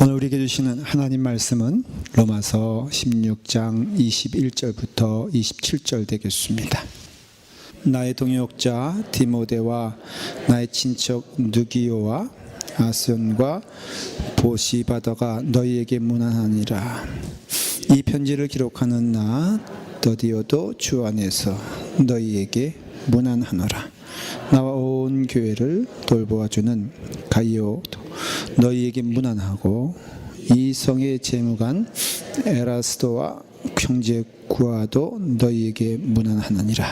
오늘 우리에게 주시는 하나님 말씀은 로마서 16장 21절부터 27절 되겠습니다. 나의 동역자 디모데와 나의 친척 누기오와 아손과 보시바더가 너희에게 문안하니라. 이 편지를 기록하는 나 더디오도 주 안에서 너희에게 문안하노라. 나와 온 교회를 돌보아주는 가이오도 너희에게 문안하고, 이 성의 재무관 에라스도와 형제 구아도 너희에게 문안하느니라.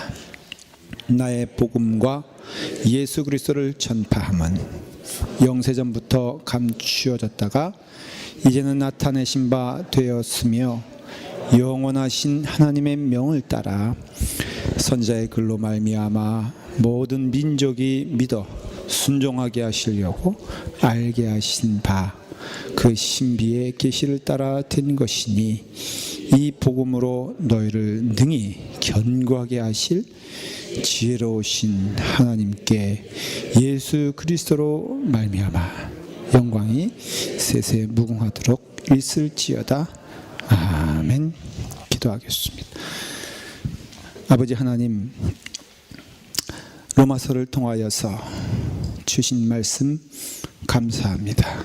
나의 복음과 예수 그리스도를 전파함은 영세전부터 감추어졌다가 이제는 나타내신 바 되었으며, 영원하신 하나님의 명을 따라 선지자의 글로 말미암아 모든 민족이 믿어 순종하게 하시려고 알게 하신 바 그 신비의 계시를 따라 된 것이니, 이 복음으로 너희를 능히 견고하게 하실 지혜로우신 하나님께 예수 그리스도로 말미암아 영광이 세세 무궁하도록 있을지어다. 아멘. 기도하겠습니다. 아버지 하나님, 로마서를 통하여서 주신 말씀 감사합니다.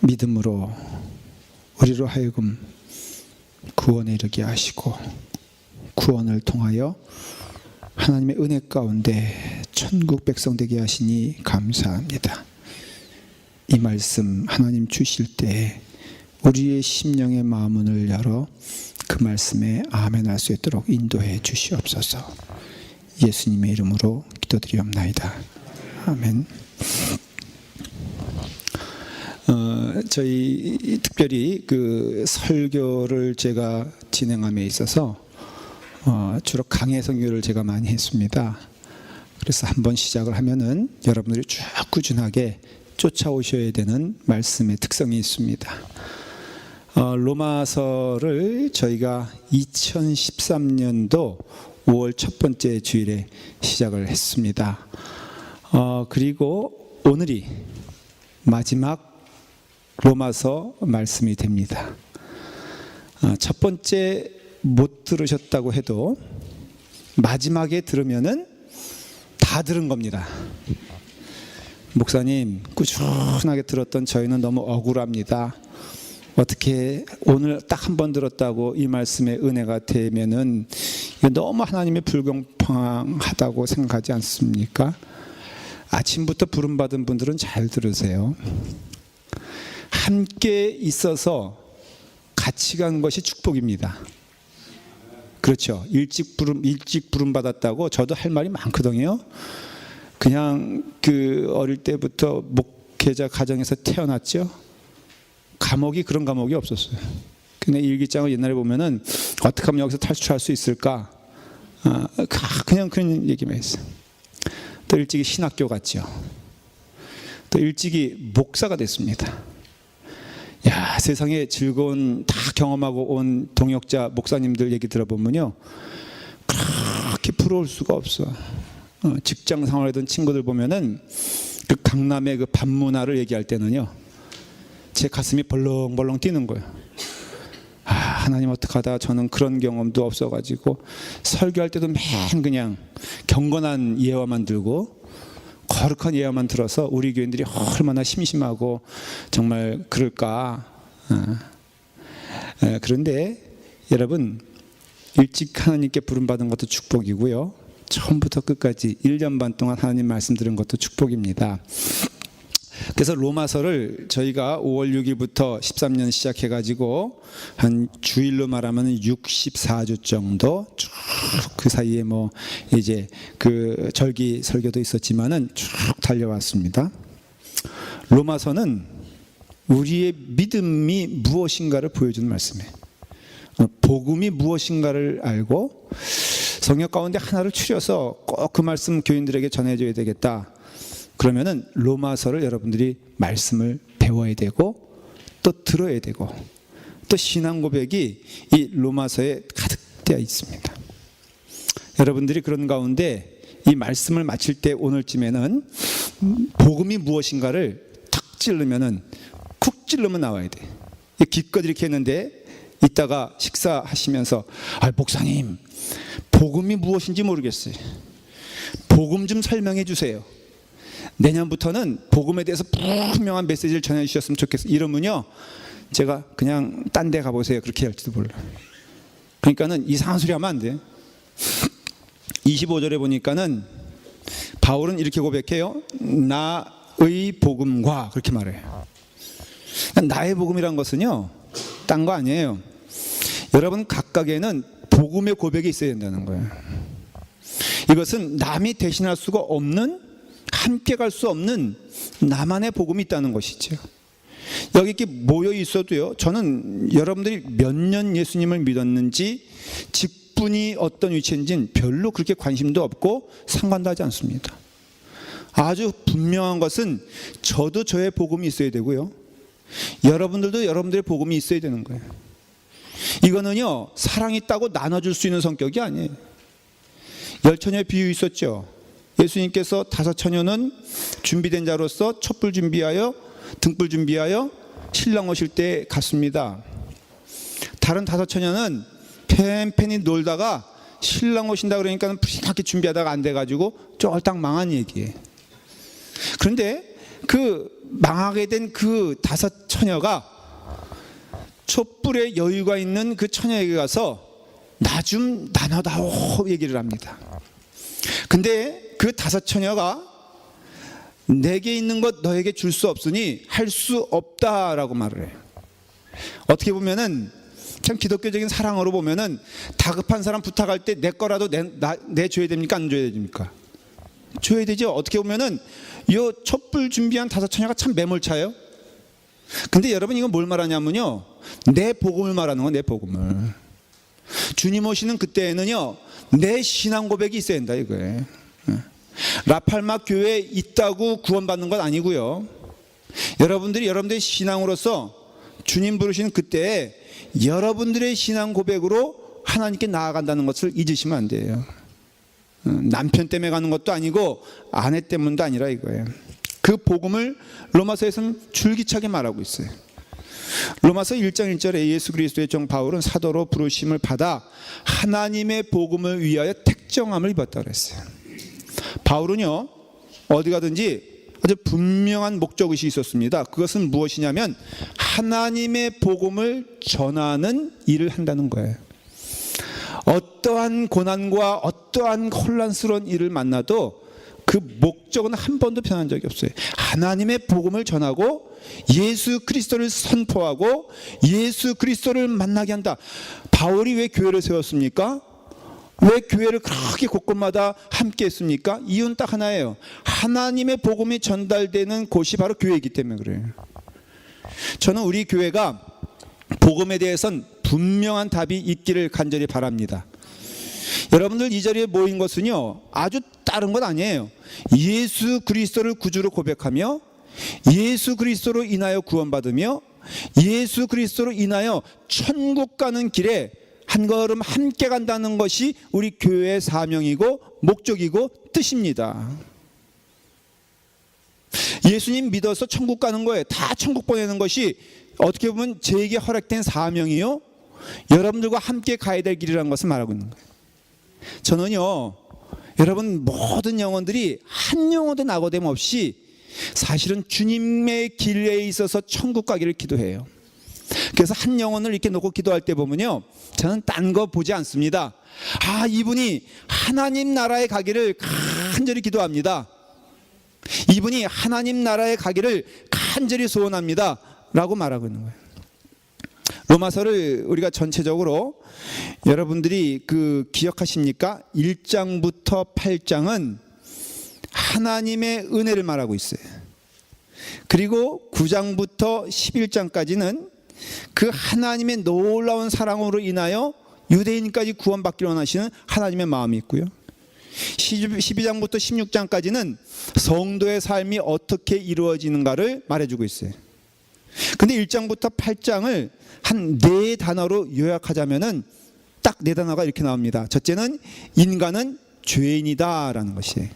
믿음으로 우리로 하여금 구원에 이르게 하시고, 구원을 통하여 하나님의 은혜 가운데 천국 백성 되게 하시니 감사합니다. 이 말씀 하나님 주실 때 우리의 심령의 마음문을 열어 그 말씀에 아멘 할 수 있도록 인도해 주시옵소서. 예수님의 이름으로 기도드리옵나이다. 아멘. 저희 특별히 그 설교를 제가 진행함에 있어서 주로 강해 선교를 제가 많이 했습니다. 그래서 한번 시작을 하면은 여러분들이 쭉 꾸준하게 쫓아오셔야 되는 말씀의 특성이 있습니다. 로마서를 저희가 2013년도 5월 첫 번째 주일에 시작을 했습니다. 그리고 오늘이 마지막 로마서 말씀이 됩니다. 첫 번째 못 들으셨다고 해도 마지막에 들으면은 다 들은 겁니다. 목사님, 꾸준하게 들었던 저희는 너무 억울합니다. 어떻게 오늘 딱 한 번 들었다고 이 말씀의 은혜가 되면은 너무 하나님의 불공평하다고 생각하지 않습니까? 아침부터 부름받은 분들은 잘 들으세요. 함께 있어서 같이 간 것이 축복입니다. 그렇죠. 일찍 부름 받았다고 저도 할 말이 많거든요. 그냥 그 어릴 때부터 목회자 가정에서 태어났죠. 감옥이 그런 감옥이 없었어요. 근데 일기장을 옛날에 보면은 어떻게 하면 여기서 탈출할 수 있을까? 그냥 그런 얘기만 했어요. 또 일찍이 신학교 갔죠. 또 일찍이 목사가 됐습니다. 야, 세상에 즐거운 다 경험하고 온 동역자 목사님들 얘기 들어보면요, 그렇게 부러울 수가 없어. 직장 생활하던 친구들 보면은 그 강남의 그 밤문화를 얘기할 때는요, 제 가슴이 벌렁벌렁 뛰는 거예요. 하나님 어떡하다, 저는 그런 경험도 없어가지고 설교할 때도 맨 그냥 경건한 예화만 들고 거룩한 예화만 들어서 우리 교인들이 얼마나 심심하고 정말 그럴까. 그런데 여러분, 일찍 하나님께 부름받은 것도 축복이고요, 처음부터 끝까지 1년 반 동안 하나님 말씀 들은 것도 축복입니다. 그래서 로마서를 저희가 5월 6일부터 13년 시작해가지고 한 주일로 말하면 64주 정도 쭉, 그 사이에 뭐 이제 그 절기 설교도 있었지만은 쭉 달려왔습니다. 로마서는 우리의 믿음이 무엇인가를 보여주는 말씀이에요. 복음이 무엇인가를 알고 성경 가운데 하나를 추려서 꼭 그 말씀 교인들에게 전해줘야 되겠다. 그러면은 로마서를 여러분들이 말씀을 배워야 되고 또 들어야 되고, 또 신앙 고백이 이 로마서에 가득 되어 있습니다. 여러분들이 그런 가운데 이 말씀을 마칠 때 오늘쯤에는 복음이 무엇인가를 탁 찔르면은 쿡 찔러면 나와야 돼. 기껏 이렇게 했는데 이따가 식사하시면서 목사님 복음이 무엇인지 모르겠어요. 복음 좀 설명해 주세요. 내년부터는 복음에 대해서 분명한 메시지를 전해 주셨으면 좋겠어요. 이러면요 제가 그냥 딴 데 가보세요 그렇게 할지도 몰라요. 그러니까는 이상한 소리 하면 안 돼. 25절에 보니까는 바울은 이렇게 고백해요. 나의 복음과 그렇게 말해요. 나의 복음이란 것은요 딴 거 아니에요. 여러분 각각에는 복음의 고백이 있어야 된다는 거예요. 이것은 남이 대신할 수가 없는, 함께 갈 수 없는 나만의 복음이 있다는 것이죠. 여기 이렇게 모여 있어도요 저는 여러분들이 몇 년 예수님을 믿었는지 직분이 어떤 위치인지는 별로 그렇게 관심도 없고 상관도 하지 않습니다. 아주 분명한 것은 저도 저의 복음이 있어야 되고요 여러분들도 여러분들의 복음이 있어야 되는 거예요. 이거는요 사랑이 있다고 나눠줄 수 있는 성격이 아니에요. 열처녀의 비유 있었죠. 예수님께서 5 처녀는 준비된 자로서 촛불 준비하여 등불 준비하여 신랑 오실 때 갔습니다. 다른 5 처녀는 팬팬히 놀다가 신랑 오신다 그러니까 부리하게 준비하다가 안 돼가지고 쫄딱 망한 얘기예요. 그런데 그 망하게 된 그 5 처녀가 촛불에 여유가 있는 그 처녀에게 가서 나 좀 나눠다오 얘기를 합니다. 근데 그 5 처녀가 내게 있는 것 너에게 줄 수 없으니 할 수 없다라고 말을 해요. 어떻게 보면은 참 기독교적인 사랑으로 보면은 다급한 사람 부탁할 때 내 거라도 내줘야 됩니까? 안 줘야 됩니까? 줘야 되죠. 어떻게 보면은 이 촛불 준비한 5 처녀가 참 매몰차요. 근데 여러분 이건 뭘 말하냐면요 내 복음을 말하는 거예요. 내 복음을. 주님 오시는 그때에는요 내 신앙 고백이 있어야 된다 이거예요. 라팔마 교회에 있다고 구원받는 건 아니고요 여러분들이 여러분들의 신앙으로서 주님 부르시는 그때에 여러분들의 신앙 고백으로 하나님께 나아간다는 것을 잊으시면 안 돼요. 남편 때문에 가는 것도 아니고 아내 때문도 아니라 이거예요. 그 복음을 로마서에서는 줄기차게 말하고 있어요. 로마서 1장 1절에 예수 그리스도의 종 바울은 사도로 부르심을 받아 하나님의 복음을 위하여 택정함을 입었다 그랬어요. 바울은요 어디 가든지 아주 분명한 목적의식이 있었습니다. 그것은 무엇이냐면 하나님의 복음을 전하는 일을 한다는 거예요. 어떠한 고난과 어떠한 혼란스러운 일을 만나도 그 목적은 한 번도 변한 적이 없어요. 하나님의 복음을 전하고 예수 그리스도를 선포하고 예수 그리스도를 만나게 한다. 바울이 왜 교회를 세웠습니까? 왜 교회를 그렇게 곳곳마다 함께 했습니까? 이유는 딱 하나예요. 하나님의 복음이 전달되는 곳이 바로 교회이기 때문에 그래요. 저는 우리 교회가 복음에 대해서는 분명한 답이 있기를 간절히 바랍니다. 여러분들 이 자리에 모인 것은요 아주 다른 건 아니에요. 예수 그리스도를 구주로 고백하며 예수 그리스도로 인하여 구원받으며 예수 그리스도로 인하여 천국 가는 길에 한 걸음 함께 간다는 것이 우리 교회의 사명이고 목적이고 뜻입니다. 예수님 믿어서 천국 가는 거예요. 다 천국 보내는 것이 어떻게 보면 저에게 허락된 사명이요 여러분들과 함께 가야 될 길이라는 것을 말하고 있는 거예요. 저는요 여러분 모든 영혼들이 한 영혼도 낙오됨 없이 사실은 주님의 길에 있어서 천국 가기를 기도해요. 그래서 한 영혼을 이렇게 놓고 기도할 때 보면요 저는 딴 거 보지 않습니다. 이분이 하나님 나라에 가기를 간절히 기도합니다. 이분이 하나님 나라에 가기를 간절히 소원합니다 라고 말하고 있는 거예요. 로마서를 우리가 전체적으로 여러분들이 기억하십니까? 1장부터 8장은 하나님의 은혜를 말하고 있어요. 그리고 9장부터 11장까지는 그 하나님의 놀라운 사랑으로 인하여 유대인까지 구원받기를 원하시는 하나님의 마음이 있고요. 12장부터 16장까지는 성도의 삶이 어떻게 이루어지는가를 말해주고 있어요. 근데 1장부터 8장을 한 4단어로 요약하자면은 딱 4단어가 이렇게 나옵니다. 첫째는 인간은 죄인이다 라는 것이에요.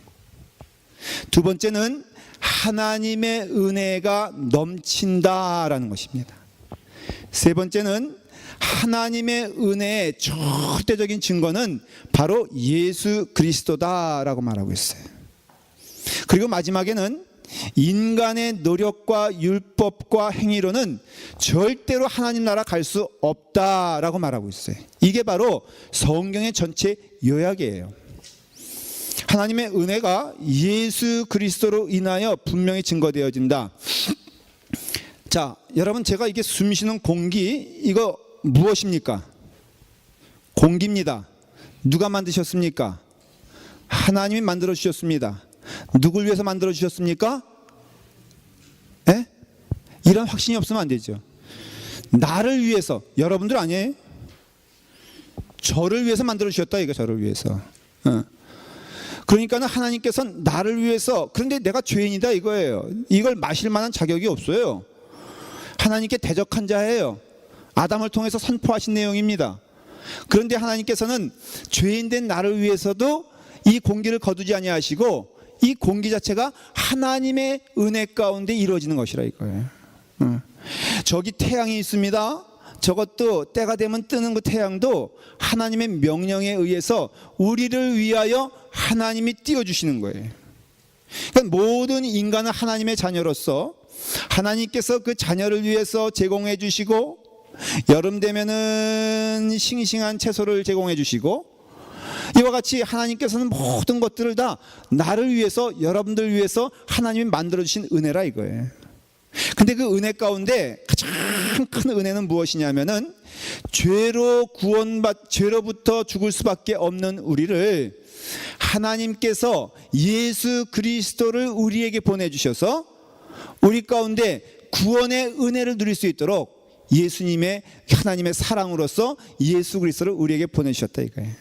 두 번째는 하나님의 은혜가 넘친다라는 것입니다. 세 번째는 하나님의 은혜의 절대적인 증거는 바로 예수 그리스도다라고 말하고 있어요. 그리고 마지막에는 인간의 노력과 율법과 행위로는 절대로 하나님 나라 갈 수 없다라고 말하고 있어요. 이게 바로 성경의 전체 요약이에요. 하나님의 은혜가 예수 그리스도로 인하여 분명히 증거되어진다. 자, 여러분, 제가 이게 숨쉬는 공기, 이거 무엇입니까? 공기입니다. 누가 만드셨습니까? 하나님이 만들어 주셨습니다. 누굴 위해서 만들어 주셨습니까? 에? 이런 확신이 없으면 안 되죠. 나를 위해서, 여러분들 아니에요? 저를 위해서 만들어 주셨다, 이거. 저를 위해서. 그러니까는 하나님께서는 나를 위해서, 그런데 내가 죄인이다 이거예요. 이걸 마실 만한 자격이 없어요. 하나님께 대적한 자예요. 아담을 통해서 선포하신 내용입니다. 그런데 하나님께서는 죄인된 나를 위해서도 이 공기를 거두지 아니하시고 이 공기 자체가 하나님의 은혜 가운데 이루어지는 것이라 이거예요. 저기 태양이 있습니다. 저것도 때가 되면 뜨는 그 태양도 하나님의 명령에 의해서 우리를 위하여 하나님이 띄워주시는 거예요. 그러니까 모든 인간은 하나님의 자녀로서 하나님께서 그 자녀를 위해서 제공해 주시고, 여름 되면은 싱싱한 채소를 제공해 주시고, 이와 같이 하나님께서는 모든 것들을 다 나를 위해서, 여러분들 위해서 하나님이 만들어 주신 은혜라 이거예요. 근데 그 은혜 가운데 가장 큰 은혜는 무엇이냐면은 죄로부터 죽을 수밖에 없는 우리를 하나님께서 예수 그리스도를 우리에게 보내주셔서 우리 가운데 구원의 은혜를 누릴 수 있도록 예수님의 하나님의 사랑으로서 예수 그리스도를 우리에게 보내주셨다 이거예요.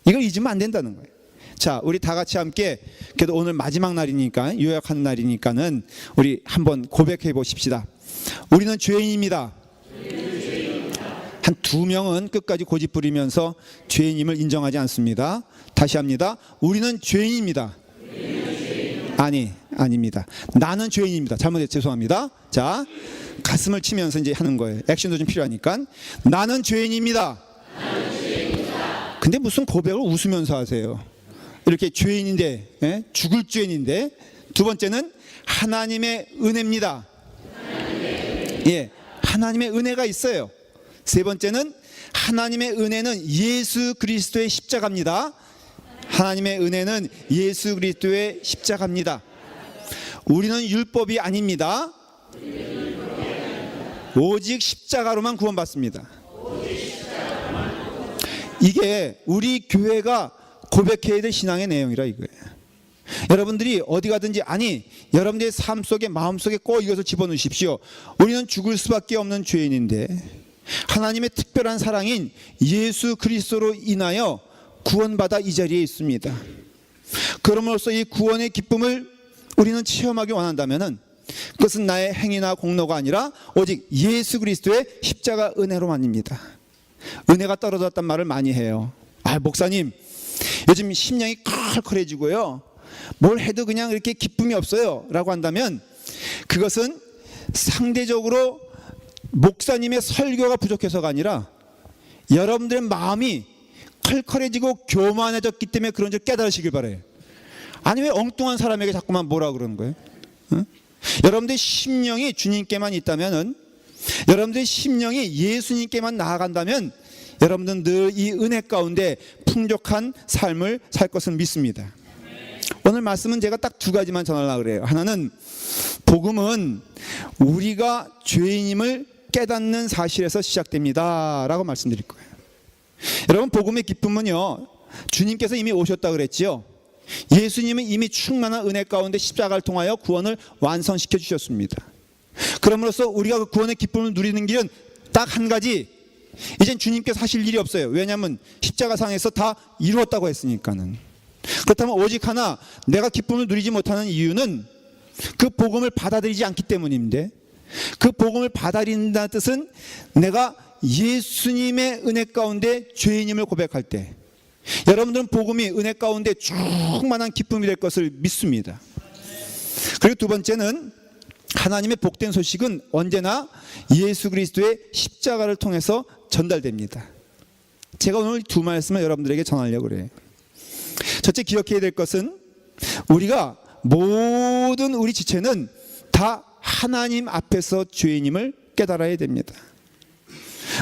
이걸 잊으면 안 된다는 거예요. 자, 우리 다 같이 함께, 그래도 오늘 마지막 날이니까, 요약하는 날이니까는 우리 한번 고백해 보십시다. 우리는 죄인입니다. 한 두 명은 끝까지 고집 부리면서 죄인임을 인정하지 않습니다. 다시 합니다. 우리는 죄인입니다. 아닙니다. 나는 죄인입니다. 잘못했 죄송합니다. 자, 가슴을 치면서 이제 하는 거예요. 액션도 좀 필요하니까. 나는 죄인입니다. 근데 무슨 고백을 웃으면서 하세요? 이렇게 죄인인데, 죽을 죄인인데. 두 번째는 하나님의 은혜입니다. 예, 하나님의 은혜가 있어요. 세 번째는 하나님의 은혜는 예수 그리스도의 십자가입니다. 하나님의 은혜는 예수 그리스도의 십자가입니다. 우리는 율법이 아닙니다. 오직 십자가로만 구원받습니다. 이게 우리 교회가 고백해야 될 신앙의 내용이라 이거예요. 여러분들이 어디 가든지, 아니, 여러분들의 삶 속에, 마음 속에 꼭 이것을 집어넣으십시오. 우리는 죽을 수밖에 없는 죄인인데 하나님의 특별한 사랑인 예수 그리스도로 인하여 구원받아 이 자리에 있습니다. 그럼으로써 이 구원의 기쁨을 우리는 체험하기 원한다면 그것은 나의 행위나 공로가 아니라 오직 예수 그리스도의 십자가 은혜로만입니다. 은혜가 떨어졌단 말을 많이 해요. 아, 목사님, 요즘 심령이 컬컬해지고요, 뭘 해도 그냥 이렇게 기쁨이 없어요 라고 한다면 그것은 상대적으로 목사님의 설교가 부족해서가 아니라 여러분들의 마음이 컬컬해지고 교만해졌기 때문에 그런 줄 깨달으시길 바라요. 아니, 왜 엉뚱한 사람에게 자꾸만 뭐라 그러는 거예요? 여러분들의 심령이 주님께만 있다면은, 여러분들의 심령이 예수님께만 나아간다면 여러분들은 늘 이 은혜 가운데 풍족한 삶을 살 것을 믿습니다. 오늘 말씀은 제가 딱 두 가지만 전하려고 그래요. 하나는 복음은 우리가 죄인임을 깨닫는 사실에서 시작됩니다 라고 말씀드릴 거예요. 여러분, 복음의 기쁨은요, 주님께서 이미 오셨다 그랬지요. 예수님은 이미 충만한 은혜 가운데 십자가를 통하여 구원을 완성시켜 주셨습니다. 그럼으로써 우리가 그 구원의 기쁨을 누리는 길은 딱 한 가지, 이젠 주님께서 하실 일이 없어요. 왜냐하면 십자가상에서 다 이루었다고 했으니까는. 그렇다면 오직 하나, 내가 기쁨을 누리지 못하는 이유는 그 복음을 받아들이지 않기 때문인데, 그 복음을 받아들인다는 뜻은 내가 예수님의 은혜 가운데 죄인임을 고백할 때 여러분들은 복음이 은혜 가운데 충만한 기쁨이 될 것을 믿습니다. 그리고 두 번째는 하나님의 복된 소식은 언제나 예수 그리스도의 십자가를 통해서 전달됩니다. 제가 오늘 두 말씀을 여러분들에게 전하려고 그래요. 첫째, 기억해야 될 것은 우리가 모든 우리 지체는 다 하나님 앞에서 죄인임을 깨달아야 됩니다.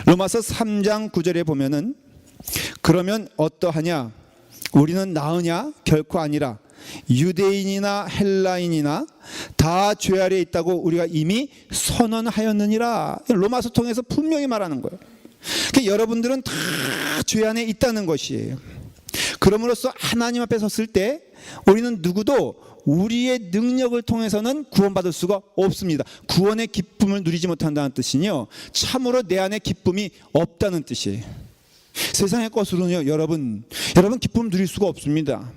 로마서 3장 9절에 보면은 그러면 어떠하냐? 우리는 나으냐? 결코 아니라 유대인이나 헬라인이나 다 죄 아래에 있다고 우리가 이미 선언하였느니라. 로마서 통해서 분명히 말하는 거예요. 그러니까 여러분들은 다 죄 안에 있다는 것이에요. 그럼으로써 하나님 앞에 섰을 때 우리는 누구도 우리의 능력을 통해서는 구원받을 수가 없습니다. 구원의 기쁨을 누리지 못한다는 뜻이요, 참으로 내 안에 기쁨이 없다는 뜻이에요. 세상의 것으로는요, 여러분 기쁨 누릴 수가 없습니다.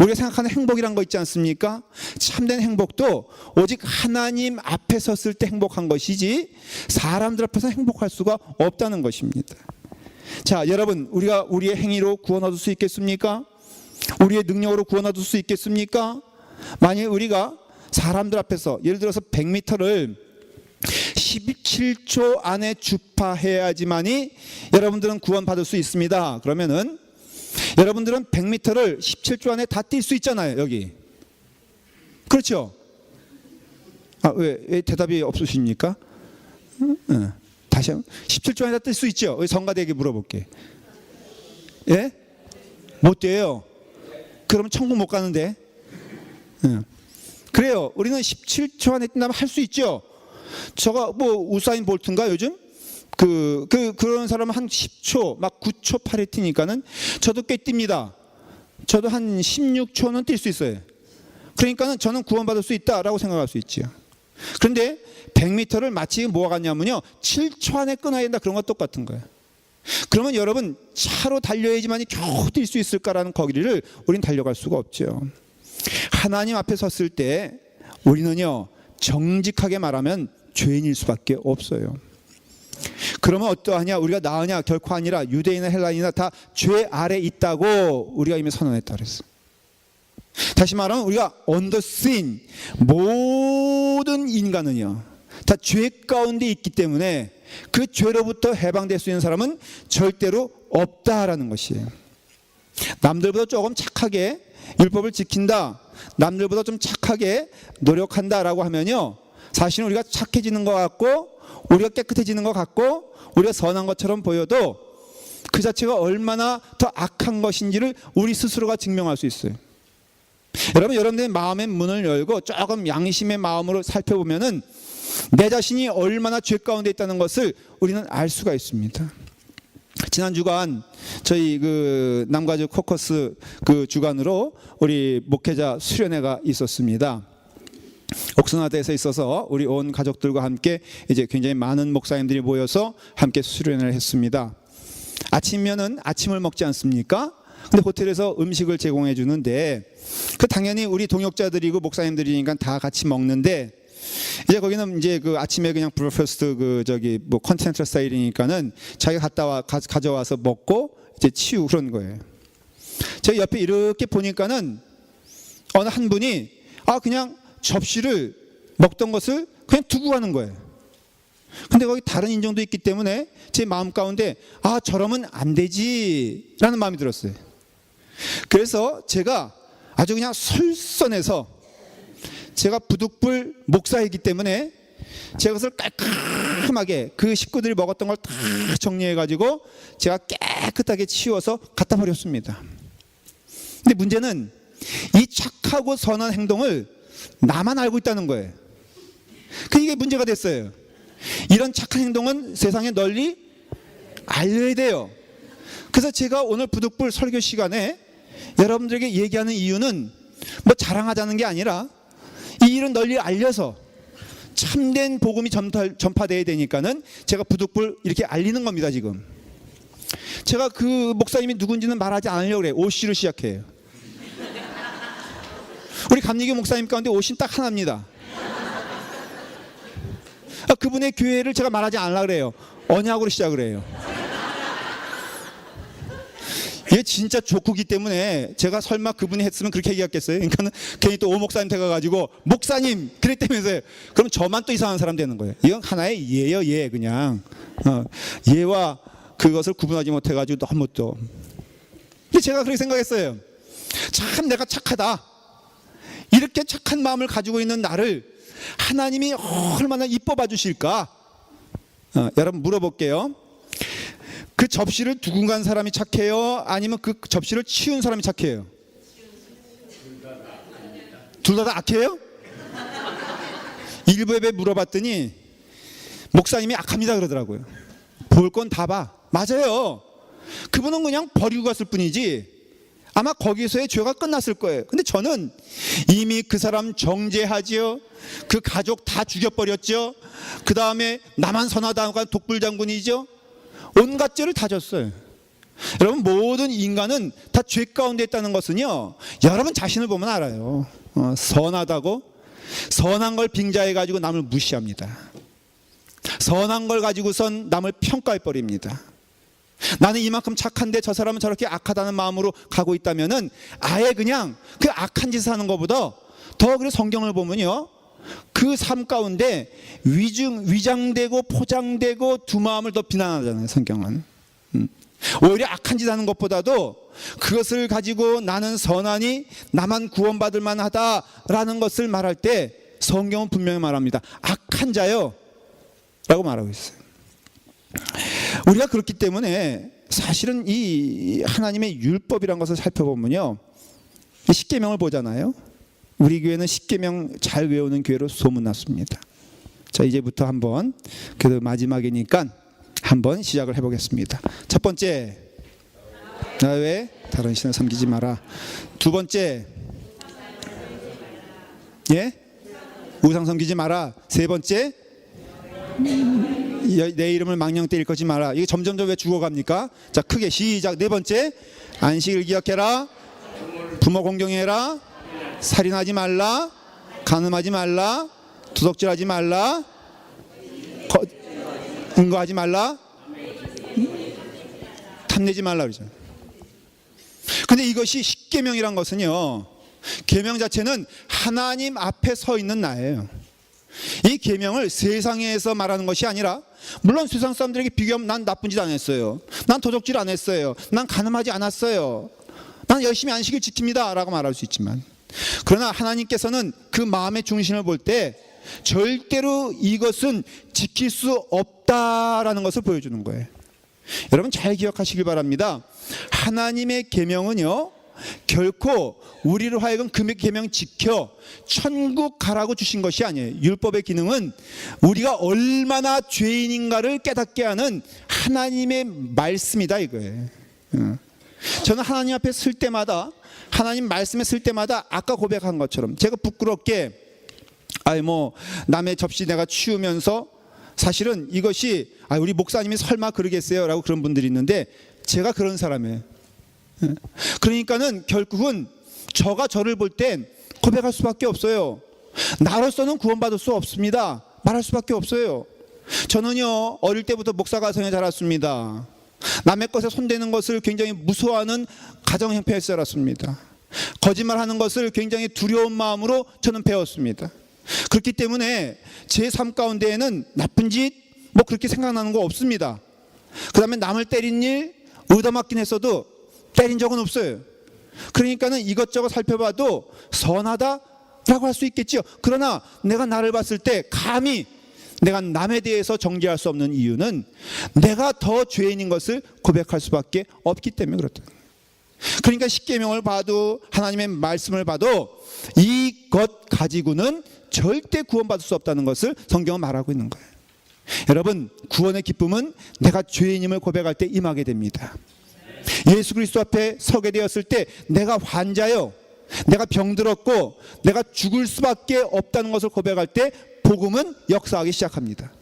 우리가 생각하는 행복이란 거 있지 않습니까? 참된 행복도 오직 하나님 앞에 섰을 때 행복한 것이지 사람들 앞에서 행복할 수가 없다는 것입니다. 자, 여러분, 우리가 우리의 행위로 구원 얻을 수 있겠습니까? 우리의 능력으로 구원 얻을 수 있겠습니까? 만약 우리가 사람들 앞에서 예를 들어서 100m를 17초 안에 주파해야지만이 여러분들은 구원받을 수 있습니다. 그러면은 여러분들은 100m를 17초 안에 다 뛸 수 있잖아요, 여기. 그렇죠? 왜 대답이 없으십니까? 다시 한번. 17초 안에 다 뛸 수 있죠? 성가대에게 물어볼게. 예? 못 돼요. 그러면 천국 못 가는데. 그래요. 우리는 17초 안에 뛴다면 할 수 있죠. 저가 뭐 우사인 볼트인가 요즘? 그런 사람은 한 10초, 막 9초 8에 뛰니까는 저도 꽤 뜁니다. 저도 한 16초는 뛸 수 있어요. 그러니까는 저는 구원받을 수 있다라고 생각할 수 있죠. 그런데 100m를 마치 뭐가 같냐면요, 7초 안에 끊어야 된다, 그런 거 똑같은 거예요. 그러면 여러분, 차로 달려야지만이 겨우 뛸 수 있을까라는 거리를 우린 달려갈 수가 없죠. 하나님 앞에 섰을 때 우리는요, 정직하게 말하면 죄인일 수밖에 없어요. 그러면 어떠하냐? 우리가 나으냐? 결코 아니라 유대인이나 헬라인이나 다 죄 아래 있다고 우리가 이미 선언했다 그랬어. 다시 말하면 우리가 under sin, 모든 인간은요 다 죄 가운데 있기 때문에 그 죄로부터 해방될 수 있는 사람은 절대로 없다라는 것이에요. 남들보다 조금 착하게 율법을 지킨다, 남들보다 좀 착하게 노력한다라고 하면요, 사실은 우리가 착해지는 것 같고 우리가 깨끗해지는 것 같고 우리가 선한 것처럼 보여도 그 자체가 얼마나 더 악한 것인지를 우리 스스로가 증명할 수 있어요. 여러분들의 마음의 문을 열고 조금 양심의 마음으로 살펴보면은 내 자신이 얼마나 죄 가운데 있다는 것을 우리는 알 수가 있습니다. 지난 주간 저희 남가주 코커스 주간으로 우리 목회자 수련회가 있었습니다. 옥선화대에서 있어서 우리 온 가족들과 함께 이제 굉장히 많은 목사님들이 모여서 함께 수련회를 했습니다. 아침이면은 아침을 먹지 않습니까? 근데 호텔에서 음식을 제공해 주는데 당연히 우리 동역자들이고 목사님들이니까 다 같이 먹는데, 이제 거기는 이제 아침에 그냥 브레이퍼스트 컨텐트 스타일이니까는 자기가 가져와서 먹고 이제 치우고 그런 거예요. 제가 옆에 이렇게 보니까는 어느 한 분이 그냥 접시를 먹던 것을 그냥 두고 가는 거예요. 근데 거기 다른 인종도 있기 때문에 제 마음 가운데 저러면 안 되지라는 마음이 들었어요. 그래서 제가 아주 그냥 솔선해서, 제가 부득불 목사이기 때문에 제가 그것을 깔끔하게 그 식구들이 먹었던 걸 다 정리해가지고 제가 깨끗하게 치워서 갖다 버렸습니다. 근데 문제는 이 착하고 선한 행동을 나만 알고 있다는 거예요. 이게 문제가 됐어요. 이런 착한 행동은 세상에 널리 알려야 돼요. 그래서 제가 오늘 부득불 설교 시간에 여러분들에게 얘기하는 이유는 뭐 자랑하자는 게 아니라 이 일은 널리 알려서 참된 복음이 전파되어야 되니까는 제가 부득불 이렇게 알리는 겁니다. 지금 제가 그 목사님이 누군지는 말하지 않으려고 그래요. 오씨로 시작해요. 우리 감리교 목사님 가운데 오신 딱 하나입니다. 그분의 교회를 제가 말하지 않으려고 그래요. 언약으로 시작을 해요. 진짜 좋고기 때문에 제가 설마 그분이 했으면 그렇게 얘기했겠어요? 그러니까는 괜히 또 오 목사님 돼가지고 목사님 그랬다면서요. 그럼 저만 또 이상한 사람 되는 거예요. 이건 하나의 예예요, 예. 그냥 예와 그것을 구분하지 못해가지고 너무 또. 근데 제가 그렇게 생각했어요. 참 내가 착하다. 이렇게 착한 마음을 가지고 있는 나를 하나님이 얼마나 이뻐봐 주실까? 여러분 물어볼게요. 그 접시를 두고 간 사람이 착해요? 아니면 그 접시를 치운 사람이 착해요? 둘 다 악해요? 일부 예배 물어봤더니 목사님이 악합니다 그러더라고요. 볼 건 다 봐. 맞아요. 그분은 그냥 버리고 갔을 뿐이지 아마 거기서의 죄가 끝났을 거예요. 근데 저는 이미 그 사람 정죄하지요. 그 가족 다 죽여버렸죠. 그 다음에 나만 선하다가 독불장군이죠. 온갖 죄를 다 졌어요. 여러분 모든 인간은 다 죄 가운데 있다는 것은요, 여러분 자신을 보면 알아요. 선하다고 선한 걸 빙자해 가지고 남을 무시합니다. 선한 걸 가지고선 남을 평가해 버립니다. 나는 이만큼 착한데 저 사람은 저렇게 악하다는 마음으로 가고 있다면은 아예 그냥 그 악한 짓을 하는 것보다 더 그래 성경을 보면요, 그 삶 가운데 위장되고 포장되고 두 마음을 더 비난하잖아요. 성경은 오히려 악한 짓 하는 것보다도 그것을 가지고 나는 선하니 나만 구원받을 만하다라는 것을 말할 때 성경은 분명히 말합니다. 악한 자요 라고 말하고 있어요. 우리가 그렇기 때문에 사실은 이 하나님의 율법이라는 것을 살펴보면요, 십계명을 보잖아요. 우리 교회는 십계명 잘 외우는 교회로 소문났습니다. 자, 이제부터 한번 그래도 마지막이니까 한번 시작을 해보겠습니다. 첫 번째, 나 외에 다른 신을 섬기지 마라. 두 번째, 예? 우상 섬기지 마라. 세 번째, 내 이름을 망령 때릴 거지 마라. 이게 점점점 왜 죽어갑니까? 자, 크게 시작. 네 번째, 안식일 기억해라. 부모 공경해라. 살인하지 말라. 간음하지 말라. 도둑질하지 말라. 은거하지 말라. 탐내지 말라 그러죠. 근데 이것이 십계명이란 것은요, 계명 자체는 하나님 앞에 서 있는 나예요. 이 계명을 세상에서 말하는 것이 아니라, 물론 세상 사람들에게 비교하면 난 나쁜 짓 안 했어요, 난 도둑질 안 했어요, 난 간음하지 않았어요, 난 열심히 안식을 지킵니다 라고 말할 수 있지만, 그러나 하나님께서는 그 마음의 중심을 볼 때 절대로 이것은 지킬 수 없다라는 것을 보여주는 거예요. 여러분 잘 기억하시길 바랍니다. 하나님의 계명은요, 결코 우리를 하여금 그 계명 지켜 천국 가라고 주신 것이 아니에요. 율법의 기능은 우리가 얼마나 죄인인가를 깨닫게 하는 하나님의 말씀이다 이거예요. 저는 하나님 앞에 설 때마다, 하나님 말씀에 쓸 때마다 아까 고백한 것처럼 제가 부끄럽게 남의 접시 내가 치우면서, 사실은 이것이 우리 목사님이 설마 그러겠어요 라고 그런 분들이 있는데, 제가 그런 사람이에요. 그러니까는 결국은 저가 저를 볼 땐 고백할 수밖에 없어요. 나로서는 구원받을 수 없습니다. 말할 수밖에 없어요. 저는요, 어릴 때부터 목사 가정에 자랐습니다. 남의 것에 손대는 것을 굉장히 무서워하는 가정 형편에서 자랐습니다. 거짓말하는 것을 굉장히 두려운 마음으로 저는 배웠습니다. 그렇기 때문에 제 삶 가운데에는 나쁜 짓 그렇게 생각나는 거 없습니다. 그 다음에 남을 때린 일 얻어맞긴 했어도 때린 적은 없어요. 그러니까는 이것저것 살펴봐도 선하다라고 할 수 있겠죠. 그러나 내가 나를 봤을 때 감히 내가 남에 대해서 정죄할 수 없는 이유는 내가 더 죄인인 것을 고백할 수밖에 없기 때문에 그렇다. 그러니까 십계명을 봐도 하나님의 말씀을 봐도 이것 가지고는 절대 구원받을 수 없다는 것을 성경은 말하고 있는 거예요. 여러분, 구원의 기쁨은 내가 죄인임을 고백할 때 임하게 됩니다. 예수 그리스도 앞에 서게 되었을 때 내가 환자요, 내가 병들었고 내가 죽을 수밖에 없다는 것을 고백할 때 복음은 역사하기 시작합니다.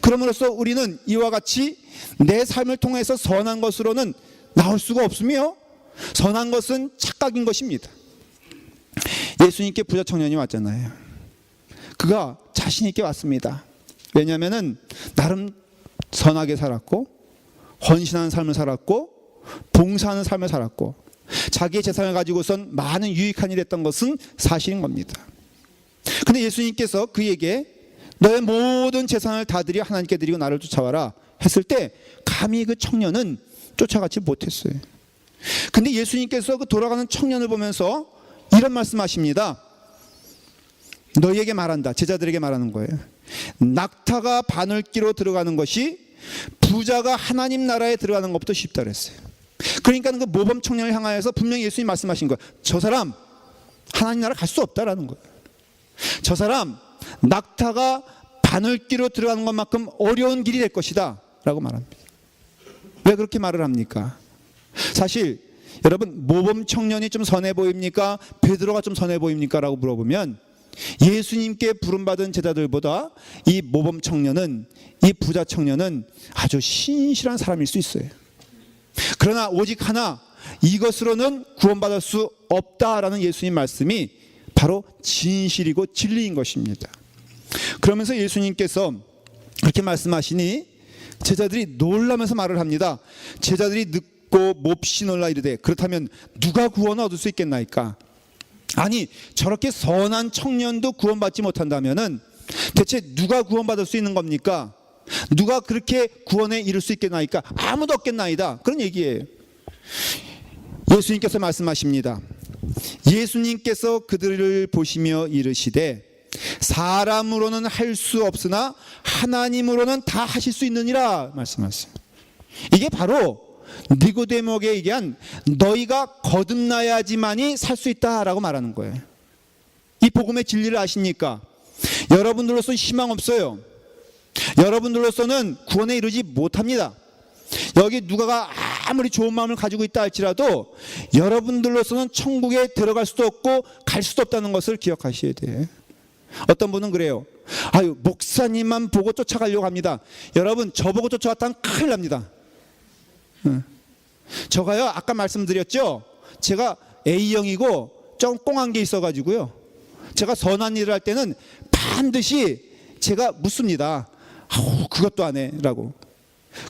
그럼으로써 우리는 이와 같이 내 삶을 통해서 선한 것으로는 나올 수가 없으며, 선한 것은 착각인 것입니다. 예수님께 부자 청년이 왔잖아요. 그가 자신 있게 왔습니다. 왜냐하면 나름 선하게 살았고 헌신한 삶을 살았고 봉사하는 삶을 살았고 자기의 재산을 가지고선 많은 유익한 일을 했던 것은 사실인 겁니다. 근데 예수님께서 그에게 너의 모든 재산을 다 드려 하나님께 드리고 나를 쫓아와라 했을 때 감히 그 청년은 쫓아가지 못했어요. 근데 예수님께서 그 돌아가는 청년을 보면서 이런 말씀하십니다. 너희에게 말한다. 제자들에게 말하는 거예요. 낙타가 바늘기로 들어가는 것이 부자가 하나님 나라에 들어가는 것보다 쉽다 그랬어요. 그러니까 그 모범 청년을 향하여서 분명히 예수님이 말씀하신 거예요. 저 사람 하나님 나라 갈 수 없다라는 거예요. 저 사람 낙타가 바늘기로 들어가는 것만큼 어려운 길이 될 것이다 라고 말합니다. 왜 그렇게 말을 합니까? 사실 여러분 모범 청년이 좀 선해 보입니까? 베드로가 좀 선해 보입니까? 라고 물어보면 예수님께 부름받은 제자들보다 이 모범 청년은, 이 부자 청년은 아주 신실한 사람일 수 있어요. 그러나 오직 하나, 이것으로는 구원받을 수 없다라는 예수님 말씀이 바로 진실이고 진리인 것입니다. 그러면서 예수님께서 그렇게 말씀하시니 제자들이 놀라면서 말을 합니다. 제자들이 듣고 몹시 놀라 이르되 그렇다면 누가 구원을 얻을 수 있겠나이까? 아니 저렇게 선한 청년도 구원받지 못한다면은 대체 누가 구원받을 수 있는 겁니까? 누가 그렇게 구원에 이를 수 있겠나이까? 아무도 없겠나이다. 그런 얘기예요. 예수님께서 말씀하십니다. 예수님께서 그들을 보시며 이르시되 사람으로는 할 수 없으나 하나님으로는 다 하실 수 있느니라 말씀하세요. 이게 바로 니고데모에게 얘기한 너희가 거듭나야지만이 살 수 있다라고 말하는 거예요. 이 복음의 진리를 아십니까? 여러분들로서는 희망 없어요. 여러분들로서는 구원에 이르지 못합니다. 여기 누가가 아무리 좋은 마음을 가지고 있다 할지라도 여러분들로서는 천국에 들어갈 수도 없고 갈 수도 없다는 것을 기억하셔야 돼요. 어떤 분은 그래요. 아유 목사님만 보고 쫓아가려고 합니다. 여러분 저보고 쫓아갔다면 큰일 납니다. 저가요 아까 말씀드렸죠. 제가 A형이고 좀 꽁한 게 있어가지고요. 제가 선한 일을 할 때는 반드시 제가 묻습니다. 아우 그것도 안 해 라고.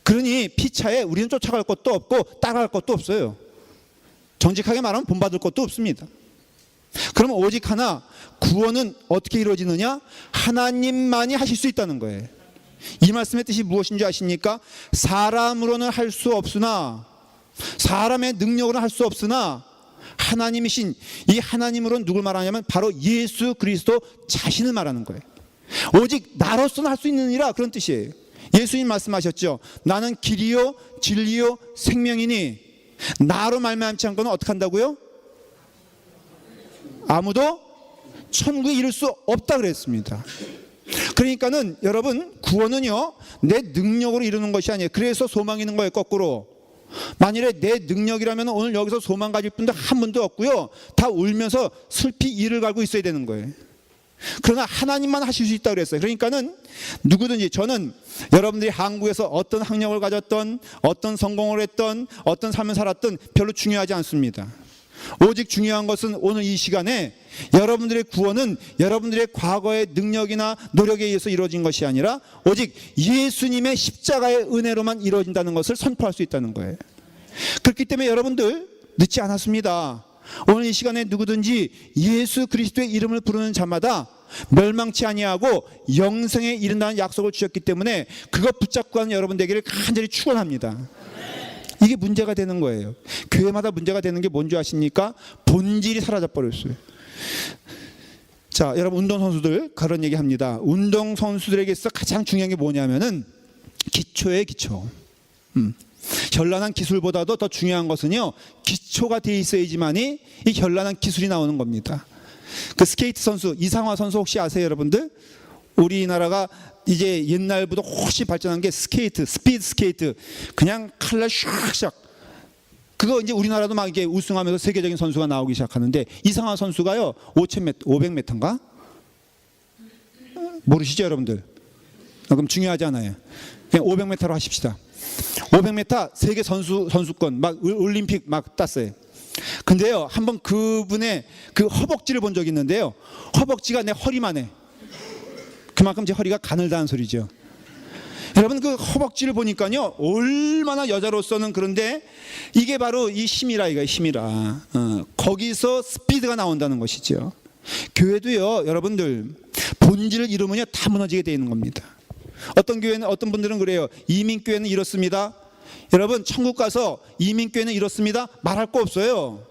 그러니 피차에 우리는 쫓아갈 것도 없고 따라갈 것도 없어요. 정직하게 말하면 본받을 것도 없습니다. 그러면 오직 하나, 구원은 어떻게 이루어지느냐? 하나님만이 하실 수 있다는 거예요. 이 말씀의 뜻이 무엇인 줄 아십니까? 사람으로는 할 수 없으나, 사람의 능력으로는 할 수 없으나 하나님이신 이 하나님으로는 누굴 말하냐면 바로 예수 그리스도 자신을 말하는 거예요. 오직 나로서는 할 수 있느니라, 그런 뜻이에요. 예수님 말씀하셨죠. 나는 길이요 진리요 생명이니 나로 말미암지 않고는 어떻게 한다고요? 아무도 천국에 이를 수 없다 그랬습니다. 그러니까는 여러분 구원은요 내 능력으로 이루는 것이 아니에요. 그래서 소망이 있는 거예요. 거꾸로 만일에 내 능력이라면 오늘 여기서 소망 가질 분도 한 분도 없고요, 다 울면서 슬피 이를 갈고 있어야 되는 거예요. 그러나 하나님만 하실 수 있다고 그랬어요. 그러니까는 누구든지, 저는 여러분들이 한국에서 어떤 학력을 가졌던, 어떤 성공을 했던, 어떤 삶을 살았던 별로 중요하지 않습니다. 오직 중요한 것은 오늘 이 시간에 여러분들의 구원은 여러분들의 과거의 능력이나 노력에 의해서 이루어진 것이 아니라 오직 예수님의 십자가의 은혜로만 이루어진다는 것을 선포할 수 있다는 거예요. 그렇기 때문에 여러분들 늦지 않았습니다. 오늘 이 시간에 누구든지 예수 그리스도의 이름을 부르는 자마다 멸망치 아니하고 영생에 이른다는 약속을 주셨기 때문에 그것 붙잡고 가는 여러분 되기를 간절히 축원합니다. 이게 문제가 되는 거예요. 교회마다 문제가 되는 게 뭔지 아십니까? 본질이 사라져 버렸어요. 자, 여러분 운동선수들 그런 얘기 합니다. 운동선수들에게서 가장 중요한 게 뭐냐면은 기초예요, 기초. 현란한 기술보다도 더 중요한 것은요, 기초가 돼 있어야지만이 이 현란한 기술이 나오는 겁니다. 그 스케이트 선수 이상화 선수 혹시 아세요, 여러분들? 우리나라가 이제 옛날보다 훨씬 발전한 게 스케이트, 스피드 스케이트, 그냥 칼날 샥샥. 그거 이제 우리나라도 막 이게 우승하면서 세계적인 선수가 나오기 시작하는데, 이상화 선수가요 500m인가? 모르시죠, 여러분들? 그럼 중요하지 않아요. 그냥 500m로 하십시다. 500m 세계 선수권 막 올림픽 막 땄어요. 근데요 한번 그분의 그 허벅지를 본 적이 있는데요, 허벅지가 내 허리만 해. 그만큼 제 허리가 가늘다는 소리죠. 여러분 그 허벅지를 보니까요 얼마나 여자로서는 그런데 이게 바로 이 힘이라 이거예요. 힘이라. 거기서 스피드가 나온다는 것이죠. 교회도요 여러분들 본질을 잃으면요 다 무너지게 되어 있는 겁니다. 어떤 교회는 어떤 분들은 그래요. 이민교회는 이렇습니다. 여러분 천국 가서 이민교회는 이렇습니다 말할 거 없어요.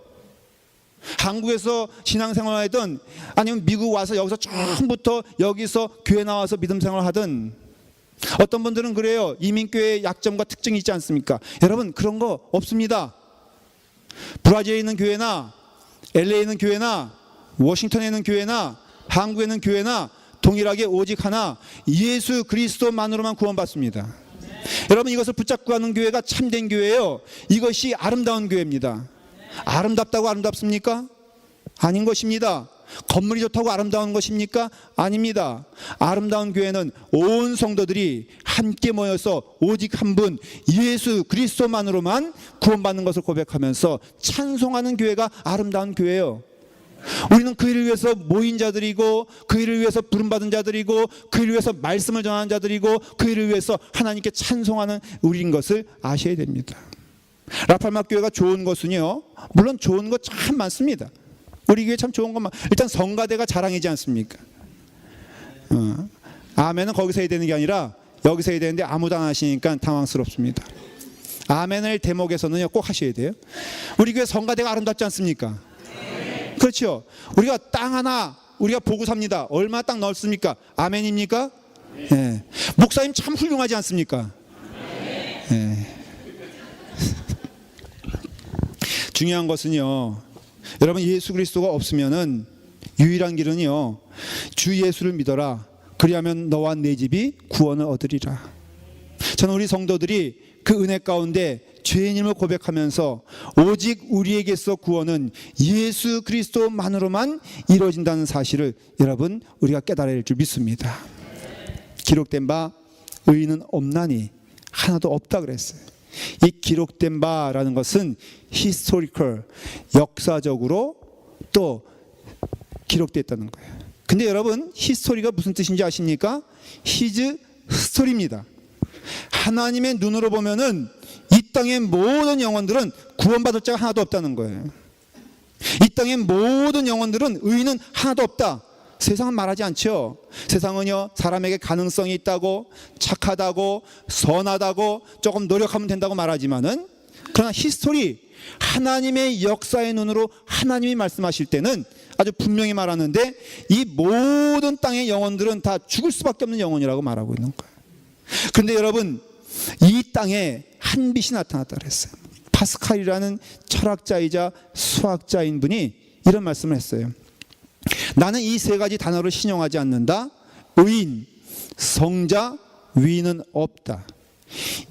한국에서 신앙생활하든 아니면 미국 와서 여기서 처음부터 여기서 교회 나와서 믿음 생활하든 어떤 분들은 그래요. 이민교회의 약점과 특징이 있지 않습니까? 여러분 그런 거 없습니다. 브라질에 있는 교회나 LA에 있는 교회나 워싱턴에 있는 교회나 한국에 있는 교회나 동일하게 오직 하나 예수 그리스도만으로만 구원받습니다. 여러분 이것을 붙잡고 가는 교회가 참된 교회예요. 이것이 아름다운 교회입니다. 아름답다고 아름답습니까? 아닌 것입니다. 건물이 좋다고 아름다운 것입니까? 아닙니다. 아름다운 교회는 온 성도들이 함께 모여서 오직 한 분 예수 그리스도만으로만 구원받는 것을 고백하면서 찬송하는 교회가 아름다운 교회예요. 우리는 그 일을 위해서 모인 자들이고 그 일을 위해서 부름받은 자들이고 그 일을 위해서 말씀을 전하는 자들이고 그 일을 위해서 하나님께 찬송하는 우리인 것을 아셔야 됩니다. 라팔마 교회가 좋은 것은요 물론 좋은 것 참 많습니다. 우리 교회 참 좋은 것만 일단 성가대가 자랑이지 않습니까? 아멘은 거기서 해야 되는 게 아니라 여기서 해야 되는데 아무도 안 하시니까 당황스럽습니다. 아멘을 대목에서는요 꼭 하셔야 돼요. 우리 교회 성가대가 아름답지 않습니까? 그렇죠. 우리가 땅 하나 우리가 보고 삽니다. 얼마나 땅 넓습니까? 아멘입니까? 네. 목사님 참 훌륭하지 않습니까? 네. 중요한 것은요 여러분 예수 그리스도가 없으면은 유일한 길은요 주 예수를 믿어라 그리하면 너와 내 집이 구원을 얻으리라. 저는 우리 성도들이 그 은혜 가운데 죄인임을 고백하면서 오직 우리에게서 구원은 예수 그리스도만으로만 이루어진다는 사실을 여러분 우리가 깨달아야 할 줄 믿습니다. 기록된 바 의인은 없나니 하나도 없다 그랬어요. 이 기록된 바라는 것은 historical 역사적으로 또 기록됐다는 거예요. 근데 여러분 히스토리가 무슨 뜻인지 아십니까? his story입니다. 하나님의 눈으로 보면은 이 땅의 모든 영혼들은 구원받을 자가 하나도 없다는 거예요. 이 땅의 모든 영혼들은 의인은 하나도 없다. 세상은 말하지 않죠. 세상은요 사람에게 가능성이 있다고 착하다고 선하다고 조금 노력하면 된다고 말하지만은 그러나 히스토리 하나님의 역사의 눈으로 하나님이 말씀하실 때는 아주 분명히 말하는데 이 모든 땅의 영혼들은 다 죽을 수밖에 없는 영혼이라고 말하고 있는 거예요. 그런데 여러분 이 땅에 한 빛이 나타났다 그랬어요. 파스칼이라는 철학자이자 수학자인 분이 이런 말씀을 했어요. 나는 이 세 가지 단어를 신용하지 않는다. 의인, 성자, 위인은 없다.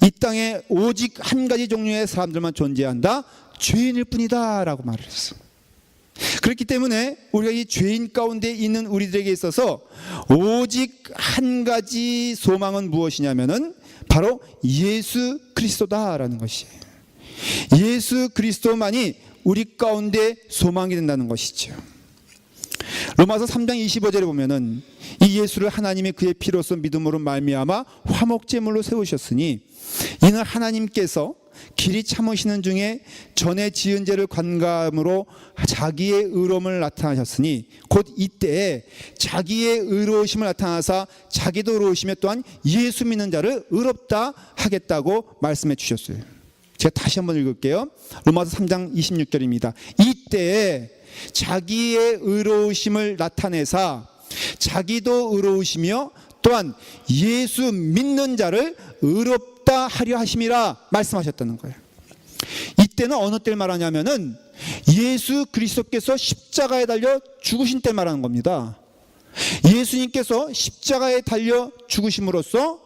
이 땅에 오직 한 가지 종류의 사람들만 존재한다. 죄인일 뿐이다 라고 말을 했어요. 그렇기 때문에 우리가 이 죄인 가운데 있는 우리들에게 있어서 오직 한 가지 소망은 무엇이냐면은 바로 예수 그리스도다라는 것이에요. 예수 그리스도만이 우리 가운데 소망이 된다는 것이죠. 로마서 3장 25절에 보면은 이 예수를 하나님이 그의 피로써 믿음으로 말미암아 화목제물로 세우셨으니 이는 하나님께서 길이 참으시는 중에 전에 지은 죄를 관감으로 자기의 의로움을 나타나셨으니 곧 이때에 자기의 의로우심을 나타나사 자기도 의로우시며 또한 예수 믿는 자를 의롭다 하겠다고 말씀해 주셨어요. 제가 다시 한번 읽을게요. 로마서 3장 26절입니다. 이때에 자기의 의로우심을 나타내사 자기도 의로우시며 또한 예수 믿는 자를 의롭다 하려 하심이라 말씀하셨다는 거예요. 이때는 어느 때를 말하냐면은 예수 그리스도께서 십자가에 달려 죽으신 때 말하는 겁니다. 예수님께서 십자가에 달려 죽으심으로써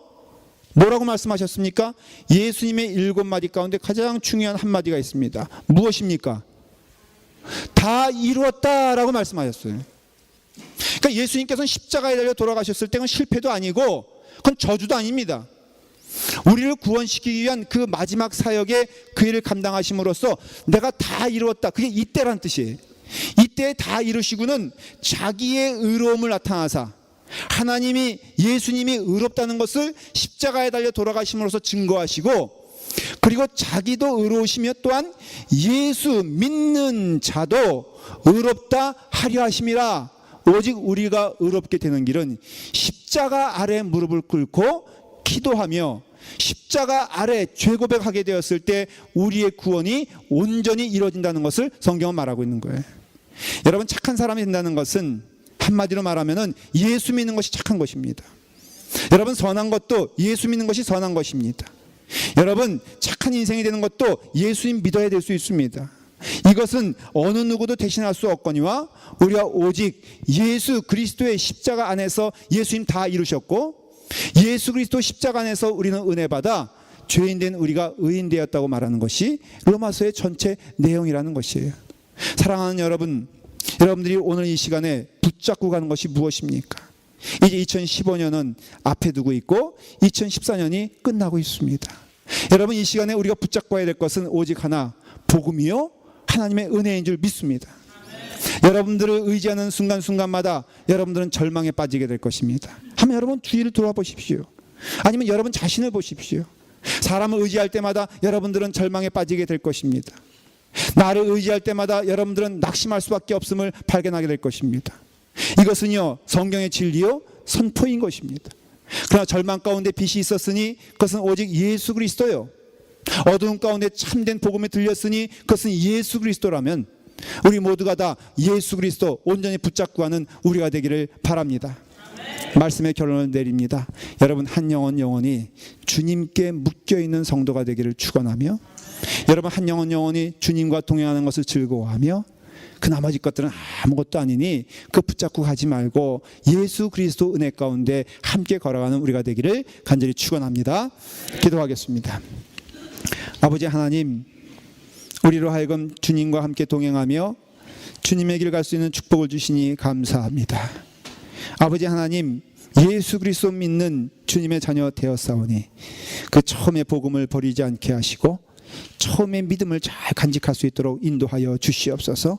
뭐라고 말씀하셨습니까? 예수님의 7마디 가운데 가장 중요한 한마디가 있습니다. 무엇입니까? 다 이루었다라고 말씀하셨어요. 그러니까 예수님께서는 십자가에 달려 돌아가셨을 때는 실패도 아니고 그건 저주도 아닙니다. 우리를 구원시키기 위한 그 마지막 사역에 그 일을 감당하심으로써 내가 다 이루었다. 그게 이때란 뜻이에요. 이때 다 이루시고는 자기의 의로움을 나타나사 하나님이 예수님이 의롭다는 것을 십자가에 달려 돌아가심으로써 증거하시고, 그리고 자기도 의로우시며 또한 예수 믿는 자도 의롭다 하려 하심이라. 오직 우리가 의롭게 되는 길은 십자가 아래 무릎을 꿇고 기도하며 십자가 아래 죄 고백하게 되었을 때 우리의 구원이 온전히 이루어진다는 것을 성경은 말하고 있는 거예요. 여러분, 착한 사람이 된다는 것은 한마디로 말하면 예수 믿는 것이 착한 것입니다. 여러분, 선한 것도 예수 믿는 것이 선한 것입니다. 여러분, 착한 인생이 되는 것도 예수님 믿어야 될 수 있습니다. 이것은 어느 누구도 대신할 수 없거니와 우리가 오직 예수 그리스도의 십자가 안에서 예수님 다 이루셨고, 예수 그리스도 십자가 안에서 우리는 은혜 받아 죄인 된 우리가 의인 되었다고 말하는 것이 로마서의 전체 내용이라는 것이에요. 사랑하는 여러분, 여러분들이 오늘 이 시간에 붙잡고 가는 것이 무엇입니까? 이제 2015년은 앞에 두고 있고 2014년이 끝나고 있습니다. 여러분, 이 시간에 우리가 붙잡고 가야 될 것은 오직 하나, 복음이요 하나님의 은혜인 줄 믿습니다. 여러분들을 의지하는 순간순간마다 여러분들은 절망에 빠지게 될 것입니다. 한번 여러분 주위를 돌아보십시오. 아니면 여러분 자신을 보십시오. 사람을 의지할 때마다 여러분들은 절망에 빠지게 될 것입니다. 나를 의지할 때마다 여러분들은 낙심할 수밖에 없음을 발견하게 될 것입니다. 이것은요, 성경의 진리요 선포인 것입니다. 그러나 절망 가운데 빛이 있었으니 그것은 오직 예수 그리스도요, 어두운 가운데 참된 복음이 들렸으니 그것은 예수 그리스도라면 우리 모두가 다 예수 그리스도 온전히 붙잡고 가는 우리가 되기를 바랍니다. 말씀의 결론을 내립니다. 여러분, 한 영혼 영혼이 주님께 묶여있는 성도가 되기를 축원하며, 여러분 한 영혼 영혼이 주님과 동행하는 것을 즐거워하며, 그 나머지 것들은 아무것도 아니니 그 붙잡고 가지 말고 예수 그리스도 은혜 가운데 함께 걸어가는 우리가 되기를 간절히 축원합니다. 기도하겠습니다. 아버지 하나님, 우리로 하여금 주님과 함께 동행하며 주님의 길 갈 수 있는 축복을 주시니 감사합니다. 아버지 하나님, 예수 그리스도 믿는 주님의 자녀 되었사오니 그 처음의 복음을 버리지 않게 하시고 처음의 믿음을 잘 간직할 수 있도록 인도하여 주시옵소서.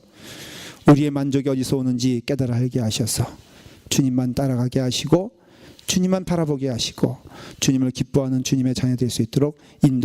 우리의 만족이 어디서 오는지 깨달아 알게 하셔서 주님만 따라가게 하시고 주님만 바라보게 하시고 주님을 기뻐하는 주님의 자녀 될 수 있도록 인도